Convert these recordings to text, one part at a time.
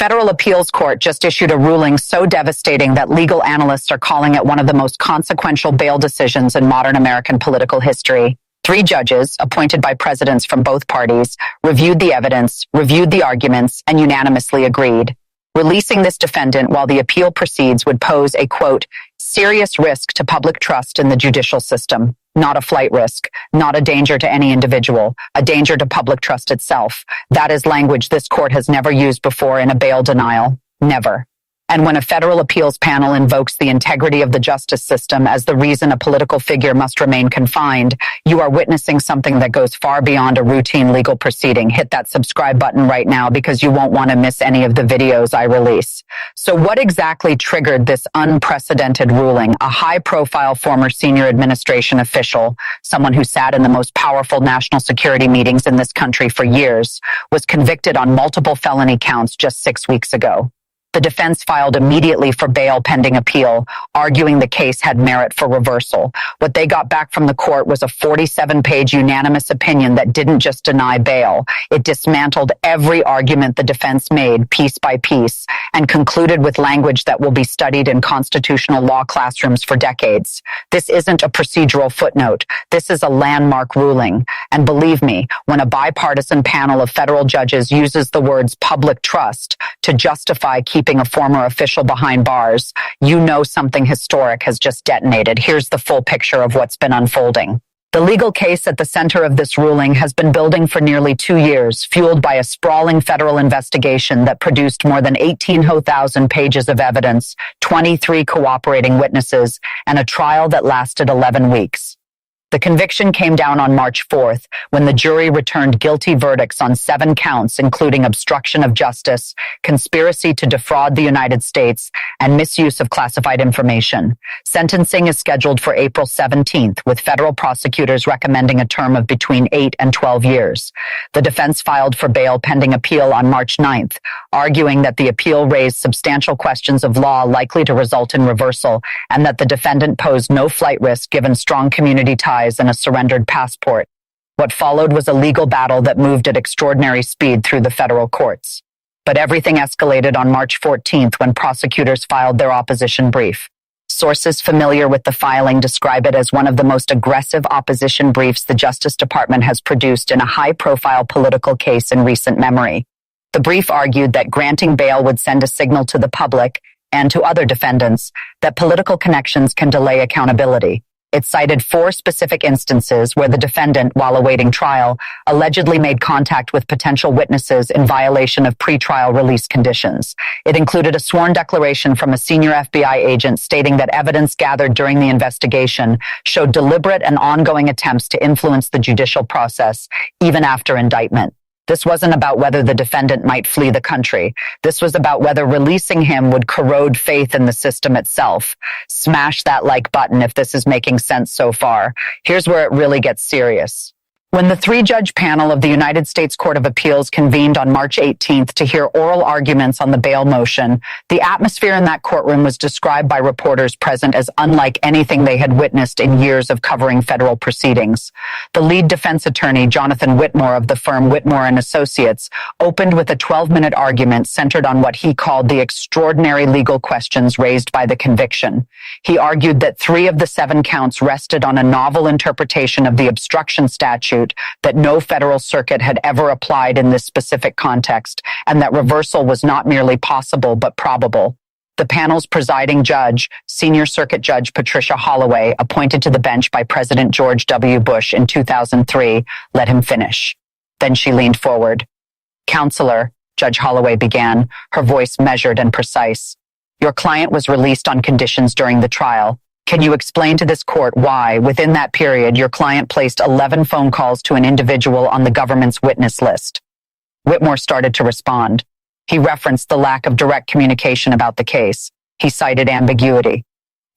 federal appeals court just issued a ruling so devastating that legal analysts are calling it one of the most consequential bail decisions in modern American political history. 3 judges, appointed by presidents from both parties, reviewed the evidence, reviewed the arguments, and unanimously agreed. Releasing this defendant while the appeal proceeds would pose a, quote, serious risk to public trust in the judicial system. Not a flight risk, not a danger to any individual, a danger to public trust itself. That is language this court has never used before in a bail denial. Never. And when a federal appeals panel invokes the integrity of the justice system as the reason a political figure must remain confined, you are witnessing something that goes far beyond a routine legal proceeding. Hit that subscribe button right now because you won't want to miss any of the videos I release. So what exactly triggered this unprecedented ruling? A high-profile former senior administration official, someone who sat in the most powerful national security meetings in this country for years, was convicted on multiple felony counts just 6 weeks ago. The defense filed immediately for bail pending appeal, arguing the case had merit for reversal. What they got back from the court was a 47-page unanimous opinion that didn't just deny bail. It dismantled every argument the defense made piece by piece and concluded with language that will be studied in constitutional law classrooms for decades. This isn't a procedural footnote. This is a landmark ruling. And believe me, when a bipartisan panel of federal judges uses the words public trust to justify keeping a former official behind bars, you know something historic has just detonated. Here's the full picture of what's been unfolding. The legal case at the center of this ruling has been building for nearly 2 years, fueled by a sprawling federal investigation that produced more than 18,000 pages of evidence, 23 cooperating witnesses, and a trial that lasted 11 weeks. The conviction came down on March 4th when the jury returned guilty verdicts on 7 counts, including obstruction of justice, conspiracy to defraud the United States, and misuse of classified information. Sentencing is scheduled for April 17th, with federal prosecutors recommending a term of between 8 and 12 years. The defense filed for bail pending appeal on March 9th, arguing that the appeal raised substantial questions of law likely to result in reversal, and that the defendant posed no flight risk given strong community ties and a surrendered passport. What followed was a legal battle that moved at extraordinary speed through the federal courts. But everything escalated on March 14th when prosecutors filed their opposition brief. Sources familiar with the filing describe it as one of the most aggressive opposition briefs the Justice Department has produced in a high-profile political case in recent memory. The brief argued that granting bail would send a signal to the public and to other defendants that political connections can delay accountability. It cited 4 specific instances where the defendant, while awaiting trial, allegedly made contact with potential witnesses in violation of pretrial release conditions. It included a sworn declaration from a senior FBI agent stating that evidence gathered during the investigation showed deliberate and ongoing attempts to influence the judicial process, even after indictment. This wasn't about whether the defendant might flee the country. This was about whether releasing him would corrode faith in the system itself. Smash that like button if this is making sense so far. Here's where it really gets serious. When the 3-judge panel of the United States Court of Appeals convened on March 18th to hear oral arguments on the bail motion, the atmosphere in that courtroom was described by reporters present as unlike anything they had witnessed in years of covering federal proceedings. The lead defense attorney, Jonathan Whitmore of the firm Whitmore and Associates, opened with a 12-minute argument centered on what he called the extraordinary legal questions raised by the conviction. He argued that 3 of the 7 counts rested on a novel interpretation of the obstruction statute that no federal circuit had ever applied in this specific context, and that reversal was not merely possible but probable. The panel's presiding judge, Senior Circuit Judge Patricia Holloway, appointed to the bench by President George W. Bush in 2003, let him finish. Then she leaned forward. "Counselor," Judge Holloway began, her voice measured and precise, "your client was released on conditions during the trial. Can you explain to this court why, within that period, your client placed 11 phone calls to an individual on the government's witness list?" Whitmore started to respond. He referenced the lack of direct communication about the case. He cited ambiguity.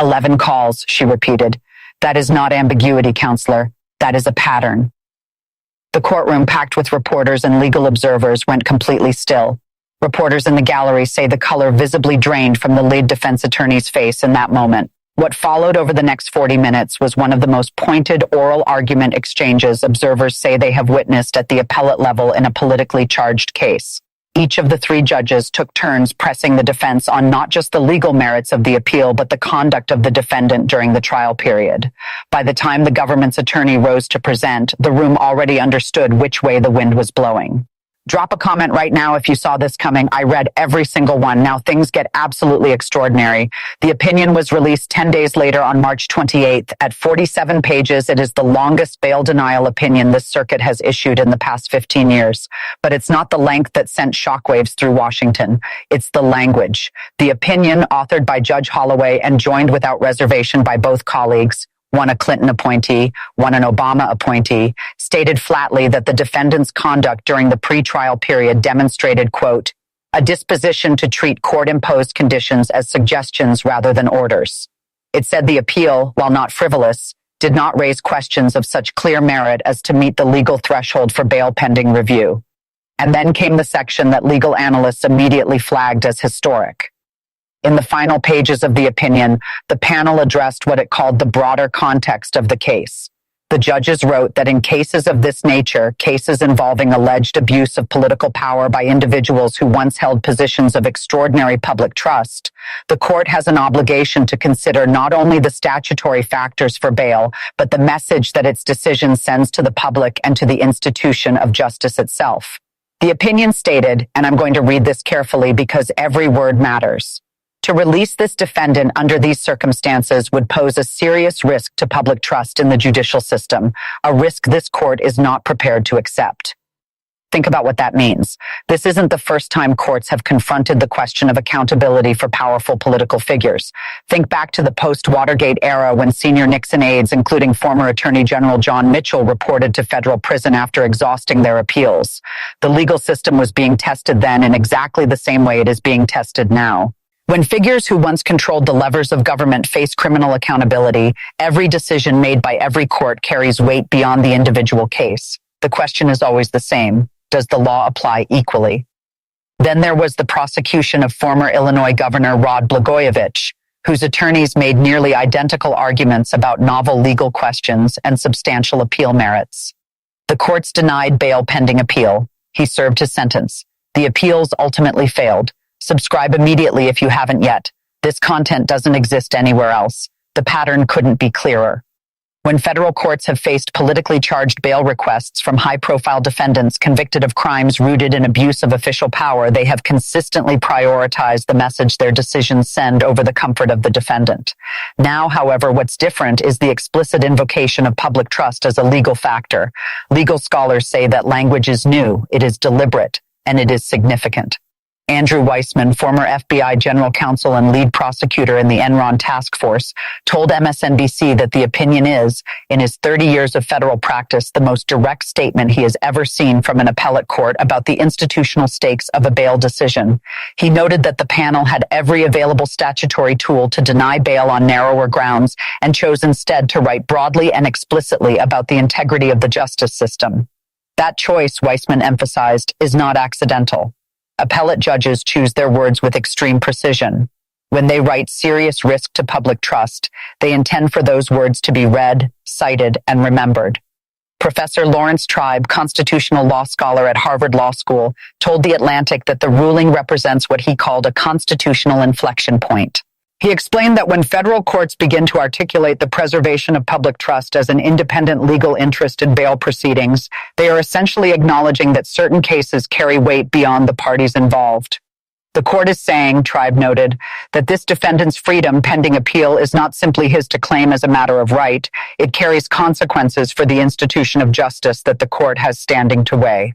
11 calls, she repeated. "That is not ambiguity, counselor. That is a pattern." The courtroom, packed with reporters and legal observers, went completely still. Reporters in the gallery say the color visibly drained from the lead defense attorney's face in that moment. What followed over the next 40 minutes was one of the most pointed oral argument exchanges observers say they have witnessed at the appellate level in a politically charged case. Each of the three judges took turns pressing the defense on not just the legal merits of the appeal, but the conduct of the defendant during the trial period. By the time the government's attorney rose to present, the room already understood which way the wind was blowing. Drop a comment right now if you saw this coming. I read every single one. Now things get absolutely extraordinary. The opinion was released 10 days later on March 28th. At 47 pages, it is the longest bail denial opinion this circuit has issued in the past 15 years. But it's not the length that sent shockwaves through Washington. It's the language. The opinion, authored by Judge Holloway and joined without reservation by both colleagues, one a Clinton appointee, one an Obama appointee, stated flatly that the defendant's conduct during the pretrial period demonstrated, quote, a disposition to treat court-imposed conditions as suggestions rather than orders. It said the appeal, while not frivolous, did not raise questions of such clear merit as to meet the legal threshold for bail pending review. And then came the section that legal analysts immediately flagged as historic. In the final pages of the opinion, the panel addressed what it called the broader context of the case. The judges wrote that in cases of this nature, cases involving alleged abuse of political power by individuals who once held positions of extraordinary public trust, the court has an obligation to consider not only the statutory factors for bail, but the message that its decision sends to the public and to the institution of justice itself. The opinion stated, and I'm going to read this carefully because every word matters. To release this defendant under these circumstances would pose a serious risk to public trust in the judicial system, a risk this court is not prepared to accept. Think about what that means. This isn't the first time courts have confronted the question of accountability for powerful political figures. Think back to the post-Watergate era when senior Nixon aides, including former Attorney General John Mitchell, reported to federal prison after exhausting their appeals. The legal system was being tested then in exactly the same way it is being tested now. When figures who once controlled the levers of government face criminal accountability, every decision made by every court carries weight beyond the individual case. The question is always the same. Does the law apply equally? Then there was the prosecution of former Illinois Governor Rod Blagojevich, whose attorneys made nearly identical arguments about novel legal questions and substantial appeal merits. The courts denied bail pending appeal. He served his sentence. The appeals ultimately failed. Subscribe immediately if you haven't yet. This content doesn't exist anywhere else. The pattern couldn't be clearer. When federal courts have faced politically charged bail requests from high-profile defendants convicted of crimes rooted in abuse of official power, they have consistently prioritized the message their decisions send over the comfort of the defendant. Now, however, what's different is the explicit invocation of public trust as a legal factor. Legal scholars say that language is new, it is deliberate, and it is significant. Andrew Weissman, former FBI general counsel and lead prosecutor in the Enron task force, told MSNBC that the opinion is, in his 30 years of federal practice, the most direct statement he has ever seen from an appellate court about the institutional stakes of a bail decision. He noted that the panel had every available statutory tool to deny bail on narrower grounds and chose instead to write broadly and explicitly about the integrity of the justice system. That choice, Weissman emphasized, is not accidental. Appellate judges choose their words with extreme precision. When they write serious risk to public trust, they intend for those words to be read, cited, and remembered. Professor Lawrence Tribe, constitutional law scholar at Harvard Law School, told The Atlantic that the ruling represents what he called a constitutional inflection point. He explained that when federal courts begin to articulate the preservation of public trust as an independent legal interest in bail proceedings, they are essentially acknowledging that certain cases carry weight beyond the parties involved. The court is saying, Tribe noted, that this defendant's freedom pending appeal is not simply his to claim as a matter of right, it carries consequences for the institution of justice that the court has standing to weigh.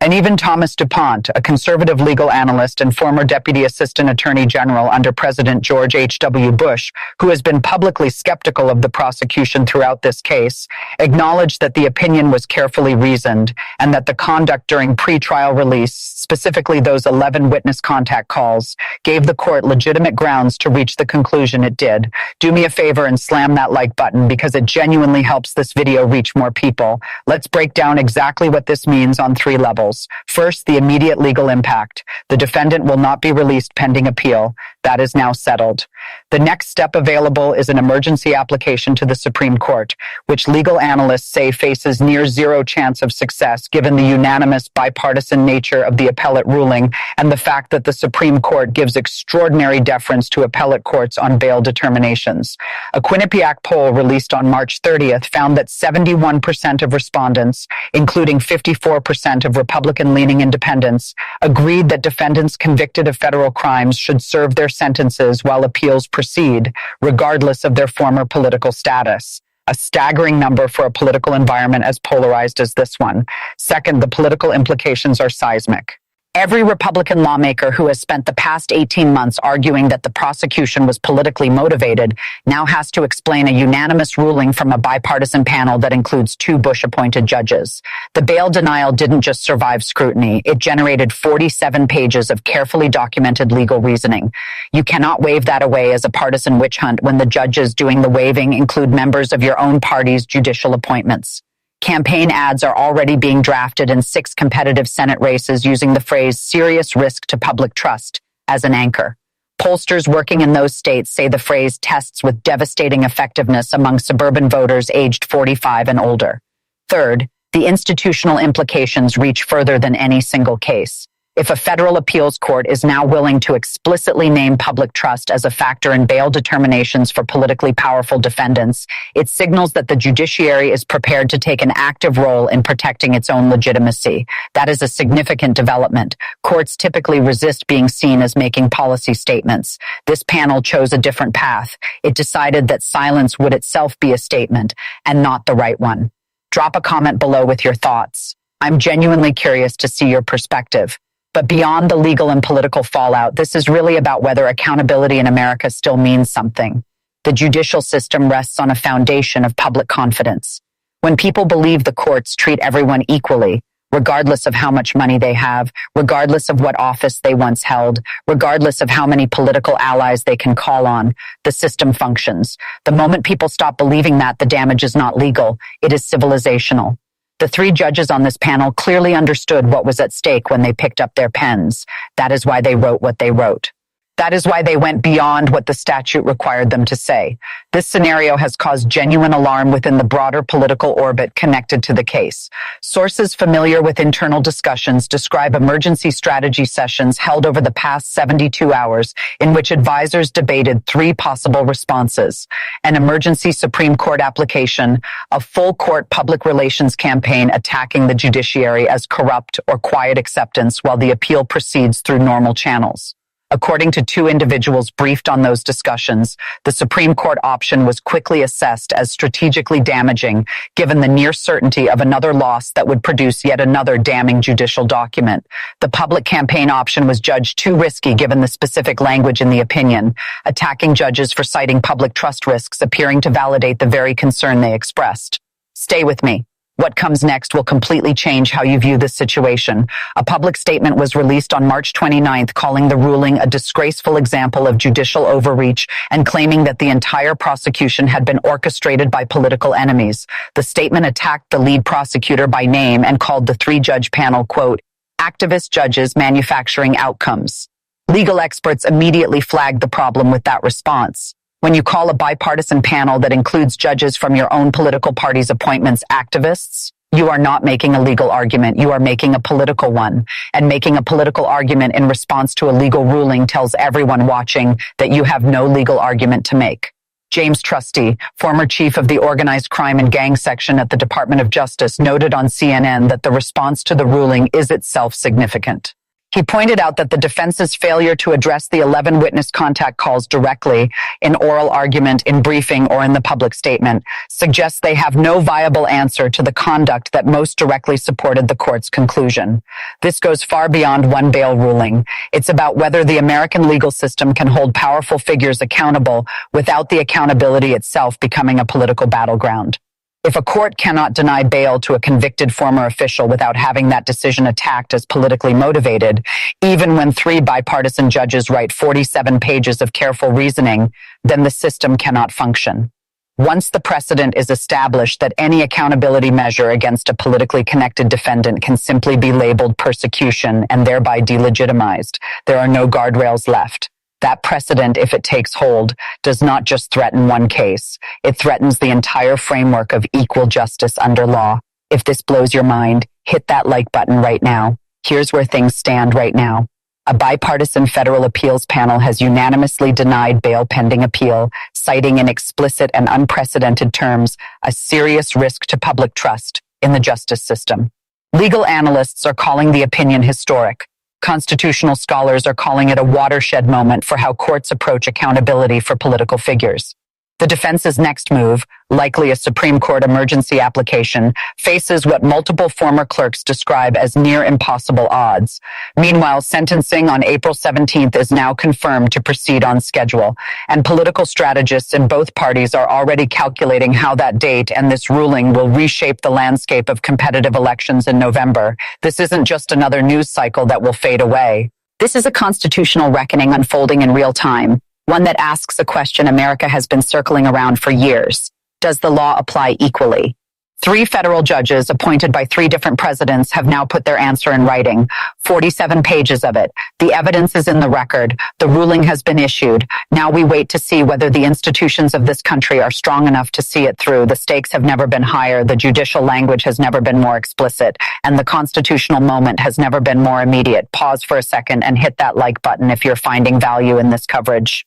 And even Thomas DuPont, a conservative legal analyst and former Deputy Assistant Attorney General under President George H.W. Bush, who has been publicly skeptical of the prosecution throughout this case, acknowledged that the opinion was carefully reasoned and that the conduct during pretrial release, specifically those 11 witness contact calls, gave the court legitimate grounds to reach the conclusion it did. Do me a favor and slam that like button because it genuinely helps this video reach more people. Let's break down exactly what this means on 3 levels. First, the immediate legal impact. The defendant will not be released pending appeal. That is now settled. The next step available is an emergency application to the Supreme Court, which legal analysts say faces near zero chance of success given the unanimous bipartisan nature of the appellate ruling and the fact that the Supreme Court gives extraordinary deference to appellate courts on bail determinations. A Quinnipiac poll released on March 30th found that 71% of respondents, including 54% of Republican-leaning independents, agreed that defendants convicted of federal crimes should serve their sentences while appeals proceed, regardless of their former political status. A staggering number for a political environment as polarized as this one. Second, the political implications are seismic. Every Republican lawmaker who has spent the past 18 months arguing that the prosecution was politically motivated now has to explain a unanimous ruling from a bipartisan panel that includes 2 Bush-appointed judges. The bail denial didn't just survive scrutiny. It generated 47 pages of carefully documented legal reasoning. You cannot wave that away as a partisan witch hunt when the judges doing the waving include members of your own party's judicial appointments. Campaign ads are already being drafted in 6 competitive Senate races using the phrase serious risk to public trust as an anchor. Pollsters working in those states say the phrase tests with devastating effectiveness among suburban voters aged 45 and older. Third, the institutional implications reach further than any single case. If a federal appeals court is now willing to explicitly name public trust as a factor in bail determinations for politically powerful defendants, it signals that the judiciary is prepared to take an active role in protecting its own legitimacy. That is a significant development. Courts typically resist being seen as making policy statements. This panel chose a different path. It decided that silence would itself be a statement and not the right one. Drop a comment below with your thoughts. I'm genuinely curious to see your perspective. But beyond the legal and political fallout, this is really about whether accountability in America still means something. The judicial system rests on a foundation of public confidence. When people believe the courts treat everyone equally, regardless of how much money they have, regardless of what office they once held, regardless of how many political allies they can call on, the system functions. The moment people stop believing that, the damage is not legal, it is civilizational. The 3 judges on this panel clearly understood what was at stake when they picked up their pens. That is why they wrote what they wrote. That is why they went beyond what the statute required them to say. This scenario has caused genuine alarm within the broader political orbit connected to the case. Sources familiar with internal discussions describe emergency strategy sessions held over the past 72 hours in which advisors debated 3 possible responses: an emergency Supreme Court application, a full court public relations campaign attacking the judiciary as corrupt, or quiet acceptance while the appeal proceeds through normal channels. According to 2 individuals briefed on those discussions, the Supreme Court option was quickly assessed as strategically damaging, given the near certainty of another loss that would produce yet another damning judicial document. The public campaign option was judged too risky given the specific language in the opinion, attacking judges for citing public trust risks appearing to validate the very concern they expressed. Stay with me. What comes next will completely change how you view this situation. A public statement was released on March 29th calling the ruling a disgraceful example of judicial overreach and claiming that the entire prosecution had been orchestrated by political enemies. The statement attacked the lead prosecutor by name and called the 3-judge panel, quote, activist judges manufacturing outcomes. Legal experts immediately flagged the problem with that response. When you call a bipartisan panel that includes judges from your own political party's appointments activists, you are not making a legal argument. You are making a political one. And making a political argument in response to a legal ruling tells everyone watching that you have no legal argument to make. James Trusty, former chief of the Organized Crime and Gang Section at the Department of Justice, noted on CNN that the response to the ruling is itself significant. He pointed out that the defense's failure to address the 11 witness contact calls directly in oral argument, in briefing, or in the public statement suggests they have no viable answer to the conduct that most directly supported the court's conclusion. This goes far beyond one bail ruling. It's about whether the American legal system can hold powerful figures accountable without the accountability itself becoming a political battleground. If a court cannot deny bail to a convicted former official without having that decision attacked as politically motivated, even when 3 bipartisan judges write 47 pages of careful reasoning, then the system cannot function. Once the precedent is established that any accountability measure against a politically connected defendant can simply be labeled persecution and thereby delegitimized, there are no guardrails left. That precedent, if it takes hold, does not just threaten one case. It threatens the entire framework of equal justice under law. If this blows your mind, hit that like button right now. Here's where things stand right now. A bipartisan federal appeals panel has unanimously denied bail pending appeal, citing in explicit and unprecedented terms a serious risk to public trust in the justice system. Legal analysts are calling the opinion historic. Constitutional scholars are calling it a watershed moment for how courts approach accountability for political figures. The defense's next move, likely a Supreme Court emergency application, faces what multiple former clerks describe as near impossible odds. Meanwhile, sentencing on April 17th is now confirmed to proceed on schedule, and political strategists in both parties are already calculating how that date and this ruling will reshape the landscape of competitive elections in November. This isn't just another news cycle that will fade away. This is a constitutional reckoning unfolding in real time. One that asks a question America has been circling around for years. Does the law apply equally? 3 federal judges appointed by 3 different presidents have now put their answer in writing, 47 pages of it. The evidence is in the record. The ruling has been issued. Now we wait to see whether the institutions of this country are strong enough to see it through. The stakes have never been higher. The judicial language has never been more explicit. And the constitutional moment has never been more immediate. Pause for a second and hit that like button if you're finding value in this coverage.